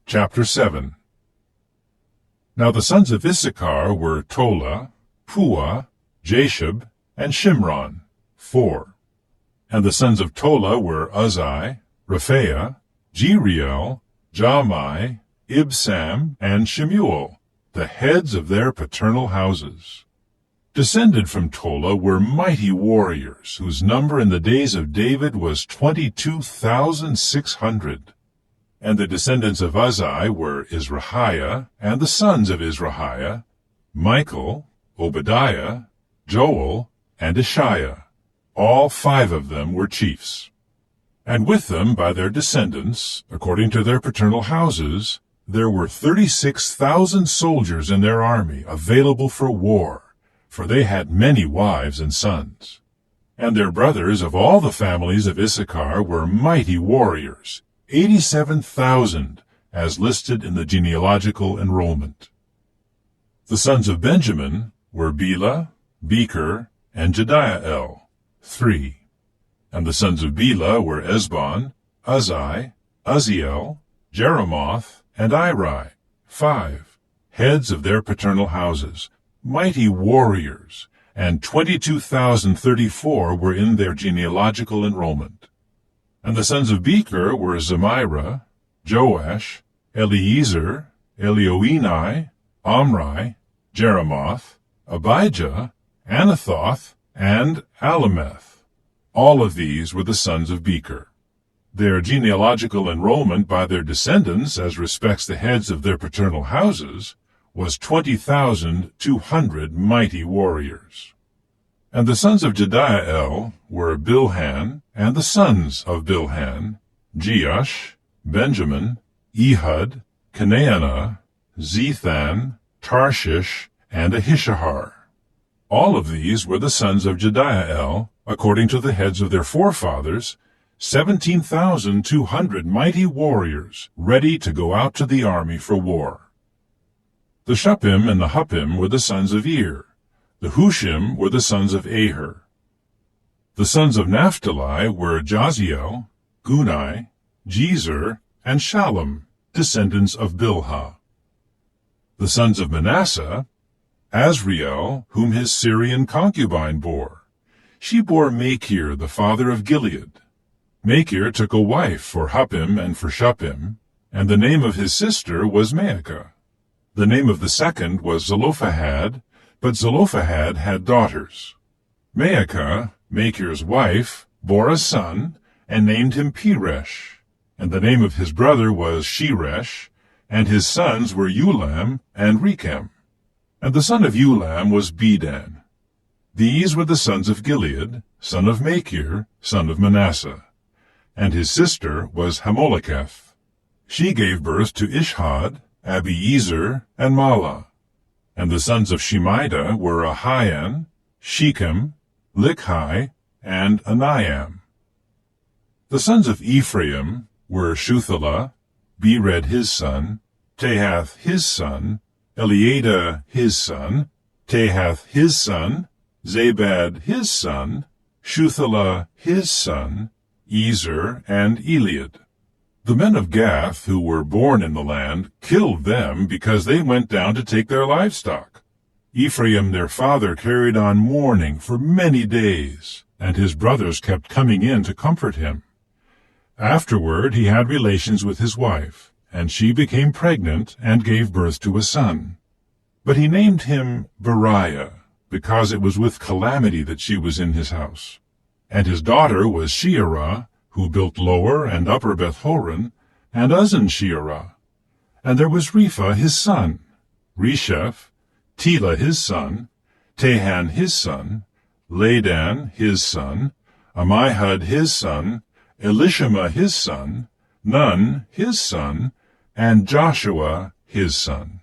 Chapter 7. Now the sons of Issachar were Tola, Puah, Jashub, and Shimron, 4. And the sons of Tola were Uzzi, Rephaiah, Jeriel, Jahmai, Ibsam, and Shemuel, the heads of their paternal houses. Descended from Tola were mighty warriors, whose number in the days of David was 22,600. And the descendants of Uzzi were Izrahiah, and the sons of Izrahiah, Michael, Obadiah, Joel, and Ishiah. All 5 of them were chiefs. And with them, by their descendants, according to their paternal houses, there were 36,000 soldiers in their army available for war, for they had many wives and sons. And their brothers of all the families of Issachar were mighty warriors, 87,000, as listed in the genealogical enrollment. The sons of Benjamin were Bela, Becher, and Jediael, 3. And the sons of Bela were Esbon, Uzzi, Uzziel, Jeremoth, and Iri, 5, heads of their paternal houses, mighty warriors, and 22,034 were in their genealogical enrollment. And the sons of Becher were Zemira, Joash, Eliezer, Elioenai, Omri, Jeremoth, Abijah, Anathoth, and Alameth. All of these were the sons of Becher. Their genealogical enrollment by their descendants, as respects the heads of their paternal houses, was 20,200 mighty warriors. And the sons of Jediael were Bilhan, and the sons of Bilhan, Jeush, Benjamin, Ehud, Kenaanah, Zethan, Tarshish, and Ahishahar. All of these were the sons of Jediael, according to the heads of their forefathers, 17,200 mighty warriors, ready to go out to the army for war. The Shuppim and the Huppim were the sons of Ir. The Hushim were the sons of Aher. The sons of Naphtali were Jaziel, Guni, Jezer, and Shallum, descendants of Bilhah. The sons of Manasseh, Asriel, whom his Syrian concubine bore. She bore Machir, the father of Gilead. Machir took a wife for Huppim and for Shuppim, and the name of his sister was Maacah. The name of the second was Zelophehad, but Zelophehad had daughters. Maacah, Machir's wife, bore a son, and named him Peresh, and the name of his brother was Sheresh, and his sons were Ulam and Rechem. And the son of Ulam was Bedan. These were the sons of Gilead, son of Machir, son of Manasseh. And his sister was Hamoleketh. She gave birth to Ishhad, Abiezer, and Mahlah. And the sons of Shemida were Ahian, Shechem, Likhi, and Aniam. The sons of Ephraim were Shuthelah, Bered his son, Tahath his son, Eliada his son, Tahath his son, Zabad his son, Shuthelah his son, Ezer, and Eliad. The men of Gath who were born in the land killed them because they went down to take their livestock. Ephraim their father carried on mourning for many days, and his brothers kept coming in to comfort him. Afterward he had relations with his wife, and she became pregnant and gave birth to a son. But he named him Beriah, because it was with calamity that she was in his house. And his daughter was Shearah, who built Lower and Upper Beth-horon, and Uzzen-Shearah. And there was Repha his son, Resheph, Tela his son, Tahan his son, Ladan his son, Ammihud his son, Elishama his son, Nun his son, and Joshua his son.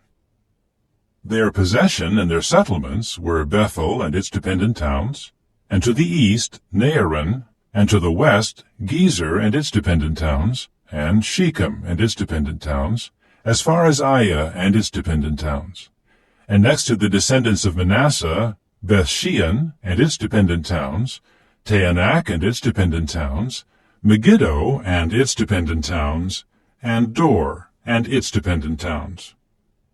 Their possession and their settlements were Bethel and its dependent towns, and to the east Naaran, and to the west Gezer and its dependent towns, and Shechem and its dependent towns, as far as Aya and its dependent towns. And next to the descendants of Manasseh, Beth-shean and its dependent towns, Taanach and its dependent towns, Megiddo and its dependent towns, and Dor and its dependent towns.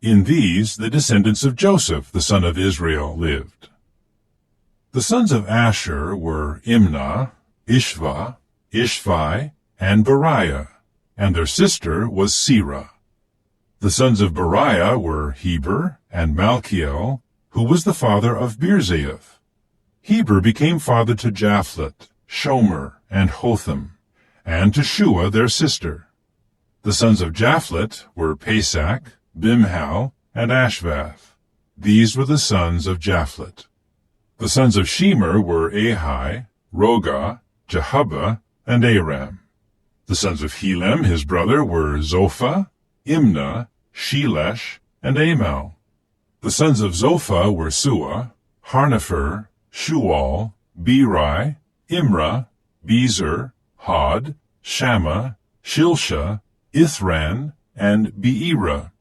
In these the descendants of Joseph, the son of Israel, lived. The sons of Asher were Imnah, Ishva, Ishvi, and Beriah, and their sister was Serah. The sons of Beriah were Heber and Malchiel, who was the father of Birzaith. Heber became father to Japhlet, Shomer, and Hotham, and to Shua their sister. The sons of Japhlet were Pesach, Bimhal, and Ashvath. These were the sons of Japhlet. The sons of Shemer were Ahi, Roga, Jehubbah, and Aram. The sons of Helem his brother were Zophah, Imnah, Shelesh, and Amal. The sons of Zophah were Sua, Harnepher, Shual, Beri, Imrah, Bezer, Hod, Shammah, Shilsha, Ithran, and Beerah.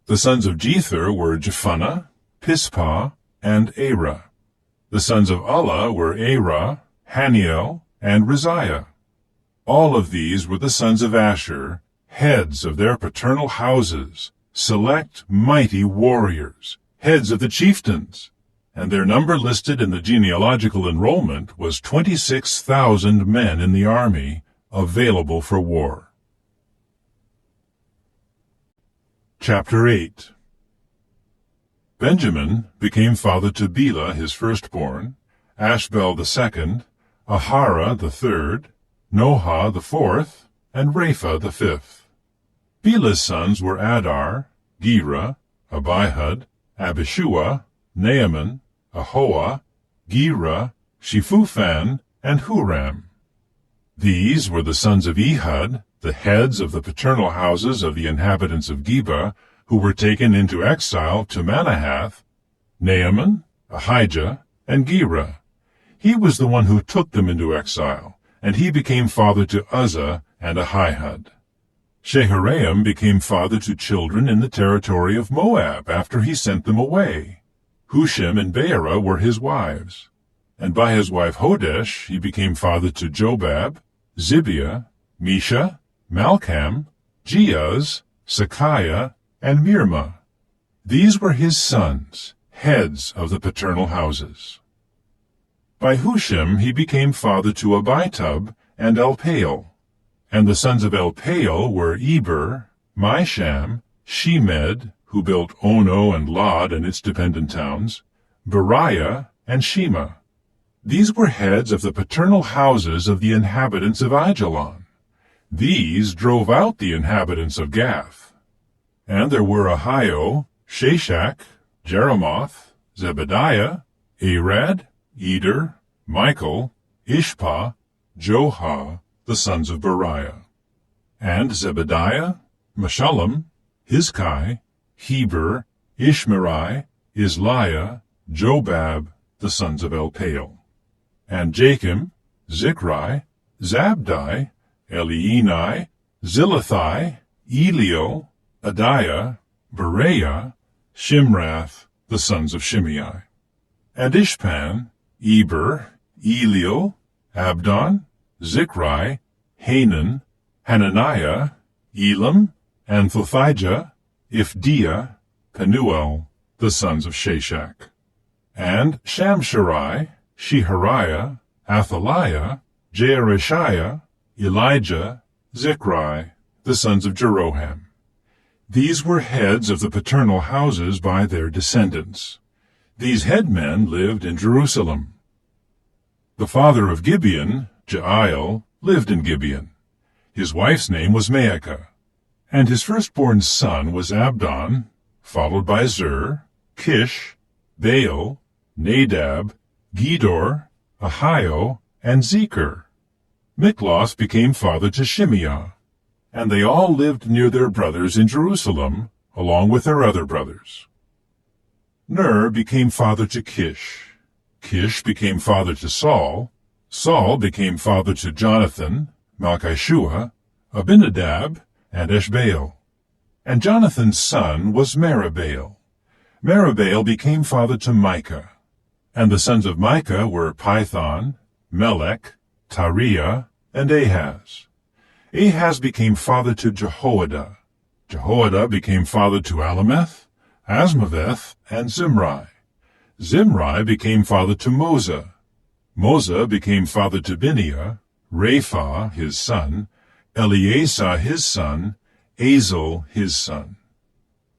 The sons of Jether were Jephunneh, Pispah, and Arah. The sons of Allah were Arah, Haniel, and Riziah. All of these were the sons of Asher, heads of their paternal houses, select mighty warriors, heads of the chieftains, and their number listed in the genealogical enrollment was 26,000 men in the army available for war. Chapter 8. Benjamin became father to Bela his firstborn, Ashbel the second, Ahara the third, Noha the fourth, and Rapha the fifth. Bela's sons were Adar, Gera, Abihud, Abishua, Naaman, Ahoah, Gera, Shephuphan, and Huram. These were the sons of Ehud, the heads of the paternal houses of the inhabitants of Geba, who were taken into exile to Manahath, Naaman, Ahijah, and Gera. He was the one who took them into exile, and he became father to Uzzah and Ahihud. Sheharaim became father to children in the territory of Moab after he sent them away. Hushim and Beerah were his wives. And by his wife Hodesh he became father to Jobab, Zibiah, Mesha, Malcham, Jeuz, Sachiah, and Mirma. These were his sons, heads of the paternal houses. By Hushim he became father to Abitub and Elpaal. And the sons of Elpaal were Eber, Misham, Shemed, who built Ono and Lod and its dependent towns, Beriah, and Shema. These were heads of the paternal houses of the inhabitants of Aijalon. These drove out the inhabitants of Gath. And there were Ahio, Shashak, Jeremoth, Zebediah, Arad, Eder, Michael, Ishpah, Johah, the sons of Beriah. And Zebediah, Meshullam, Hizkai, Heber, Ishmerai, Isliah, Jobab, the sons of Elpaal. And Jachim, Zichri, Zabdi, Elienai, Zillethai, Elio, Adiah, Bereah, Shimrath, the sons of Shimei. And Ishpan, Eber, Eliel, Abdon, Zichri, Hanan, Hananiah, Elam, Anthothijah, Ifdiah, Penuel, the sons of Shashak. And Shamsherai, Shehariah, Athaliah, Jeareshiah, Elijah, Zichri, the sons of Jeroham. These were heads of the paternal houses by their descendants. These headmen lived in Jerusalem. The father of Gibeon, Jael, lived in Gibeon. His wife's name was Maacah, and his firstborn son was Abdon, followed by Zur, Kish, Baal, Nadab, Gedor, Ahio, and Zecher. Mikloth became father to Shimeah, and they all lived near their brothers in Jerusalem, along with their other brothers. Ner became father to Kish. Kish became father to Saul. Saul became father to Jonathan, Malchishua, Abinadab, and Eshbaal. And Jonathan's son was Meribaal. Meribaal became father to Micah. And the sons of Micah were Pithon, Melech, Tariah, and Ahaz. Ahaz became father to Jehoiada. Jehoiada became father to Alameth, Asmaveth, and Zimri. Zimri became father to Moza. Moza became father to Bineah, Rapha his son, Eleasah his son, Azel his son.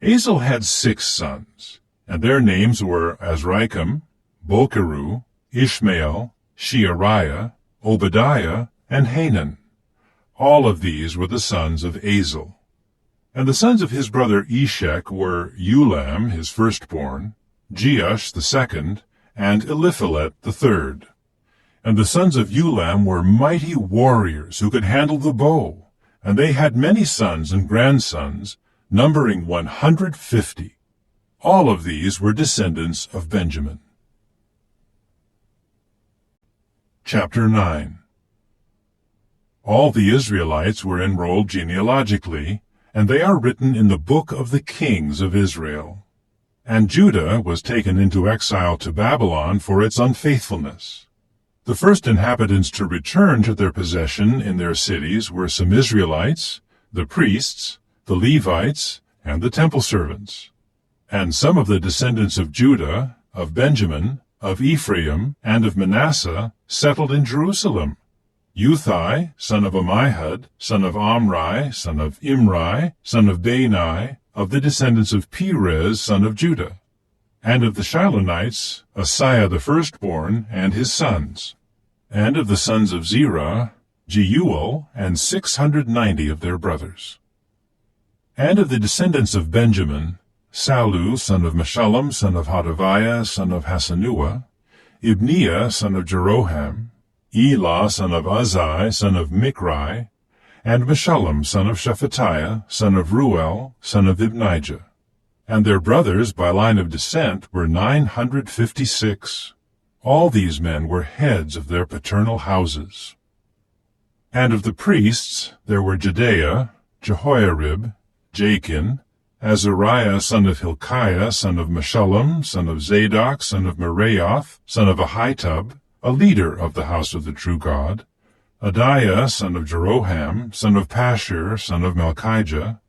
Azel had 6 sons, and their names were Azrikam, Bokeru, Ishmael, Sheariah, Obadiah, and Hanan. All of these were the sons of Azel. And the sons of his brother Eshek were Ulam his firstborn, Jeush the second, and Eliphalet the third. And the sons of Ulam were mighty warriors who could handle the bow, and they had many sons and grandsons, numbering 150. All of these were descendants of Benjamin. Chapter 9. All the Israelites were enrolled genealogically, and they are written in the book of the kings of Israel. And Judah was taken into exile to Babylon for its unfaithfulness. The first inhabitants to return to their possession in their cities were some Israelites, the priests, the Levites, and the temple servants. And some of the descendants of Judah, of Benjamin, of Ephraim, and of Manasseh settled in Jerusalem. Uthai, son of Ammihud, son of Omri, son of Imri, son of Bani, of the descendants of Perez, son of Judah. And of the Shilonites, Asaiah the firstborn, and his sons. And of the sons of Zerah, Jeuel, and 690 of their brothers. And of the descendants of Benjamin, Sallu, son of Meshullam, son of Hodaviah, son of Hasanua, Ibniah, son of Jeroham, Elah, son of Uzai, son of Mikri, and Meshullam, son of Shephatiah, son of Ruel, son of Ibnijah. And their brothers by line of descent were 956. All these men were heads of their paternal houses. And of the priests there were Jedaiah, Jehoiarib, Jachin, Azariah son of Hilkiah, son of Meshullam, son of Zadok, son of Meraioth, son of Ahitub, a leader of the house of the true God, Adiah son of Jeroham, son of Pashur, son of Malchijah,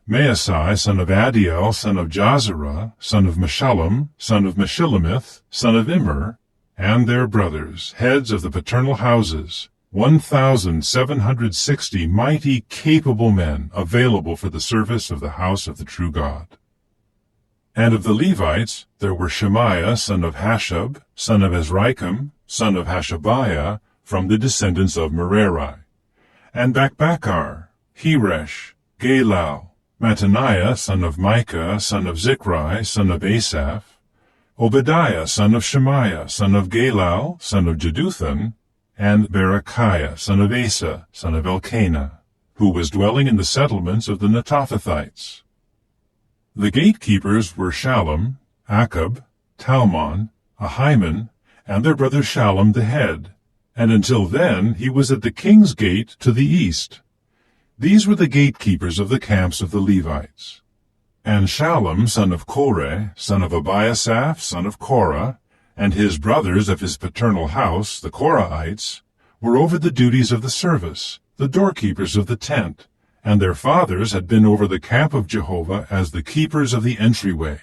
Maasai son of Adiel, son of Jazerah, son of Meshullam, son of Meshillemith, son of Immer, and their brothers, heads of the paternal houses, 1,760 mighty, capable men available for the service of the house of the true God. And of the Levites there were Shemaiah son of Hashab, son of Azrikam, son of Hashabiah, from the descendants of Merari, and Bakbakkar, Heresh, Galal, Mattaniah son of Micah, son of Zichri, son of Asaph, Obadiah son of Shemaiah, son of Galal, son of Jeduthun, and Berechiah son of Asa, son of Elkanah, who was dwelling in the settlements of the Netophathites. The gatekeepers were Shallum, Akab, Talmon, Ahiman, and their brother Shallum the head, and until then he was at the king's gate to the east. These were the gatekeepers of the camps of the Levites. And Shallum son of Korah, son of Abiasaph, son of Korah, and his brothers of his paternal house, the Korahites, were over the duties of the service, the doorkeepers of the tent, and their fathers had been over the camp of Jehovah as the keepers of the entryway.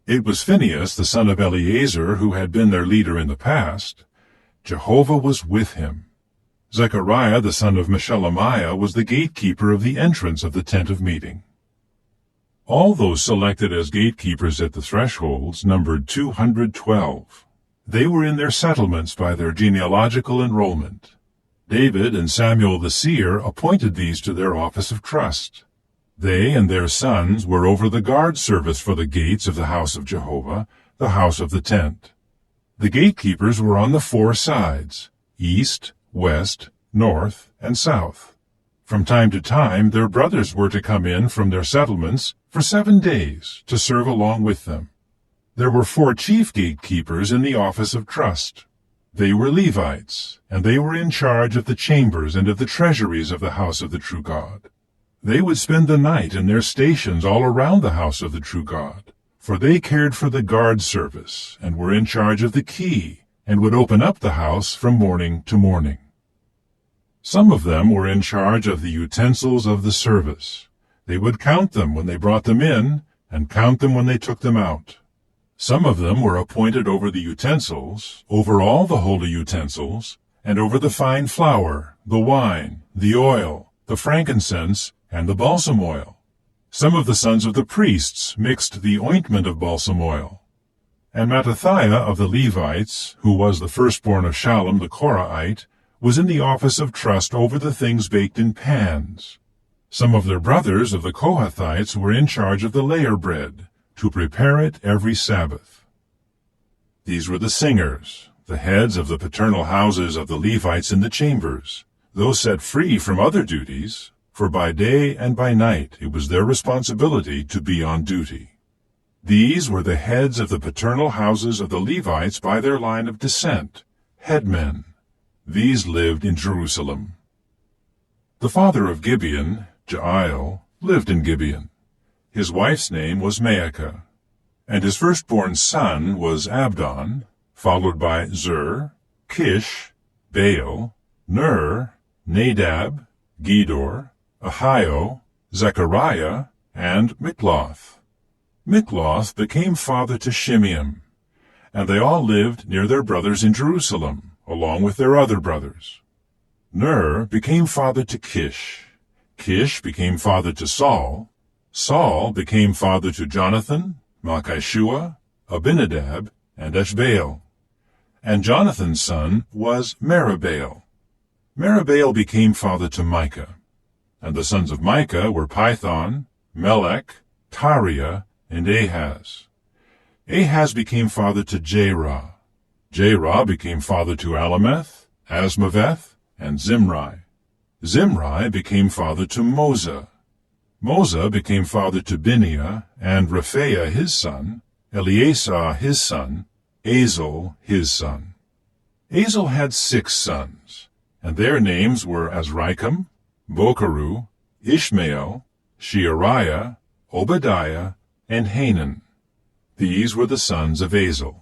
It was Phinehas the son of Eleazar who had been their leader in the past. Jehovah was with him. Zechariah the son of Meshelemiah was the gatekeeper of the entrance of the tent of meeting. All those selected as gatekeepers at the thresholds numbered 212. They were in their settlements by their genealogical enrollment. David and Samuel the seer appointed these to their office of trust. They and their sons were over the guard service for the gates of the house of Jehovah, the house of the tent. The gatekeepers were on the 4 sides, east, west, north, and south. From time to time their brothers were to come in from their settlements for 7 days to serve along with them. There were 4 chief gatekeepers in the office of trust. They were Levites, and they were in charge of the chambers and of the treasuries of the house of the true God. They would spend the night in their stations all around the house of the true God, for they cared for the guard service and were in charge of the key and would open up the house from morning to morning. Some of them were in charge of the utensils of the service. They would count them when they brought them in, and count them when they took them out. Some of them were appointed over the utensils, over all the holy utensils, and over the fine flour, the wine, the oil, the frankincense, and the balsam oil. Some of the sons of the priests mixed the ointment of balsam oil. And Mattithiah of the Levites, who was the firstborn of Shallum the Korahite, was in the office of trust over the things baked in pans. Some of their brothers of the Kohathites were in charge of the layer bread, to prepare it every Sabbath. These were the singers, the heads of the paternal houses of the Levites in the chambers, those set free from other duties, for by day and by night it was their responsibility to be on duty. These were the heads of the paternal houses of the Levites by their line of descent, headmen. These lived in Jerusalem. The father of Gibeon, Jael, lived in Gibeon. His wife's name was Maacah, and his firstborn son was Abdon, followed by Zur, Kish, Baal, Ner, Nadab, Gedor, Ahio, Zechariah, and Mikloth. Mikloth became father to Shimeam, and they all lived near their brothers in Jerusalem, along with their other brothers. Ner became father to Kish. Kish became father to Saul. Saul became father to Jonathan, Malchishua, Abinadab, and Eshbaal. And Jonathan's son was Meribbaal. Meribbaal became father to Micah. And the sons of Micah were Pithon, Melech, Tariah, and Ahaz. Ahaz became father to Jerah. Jerah became father to Alameth, Asmaveth, and Zimri. Zimri became father to Moza. Moza became father to Bineah, and Rephaiah his son, Eleasah his son, Azel his son. Azel had 6 sons, and their names were Azrikam, Bokeru, Ishmael, Sheariah, Obadiah, and Hanan. These were the sons of Azel.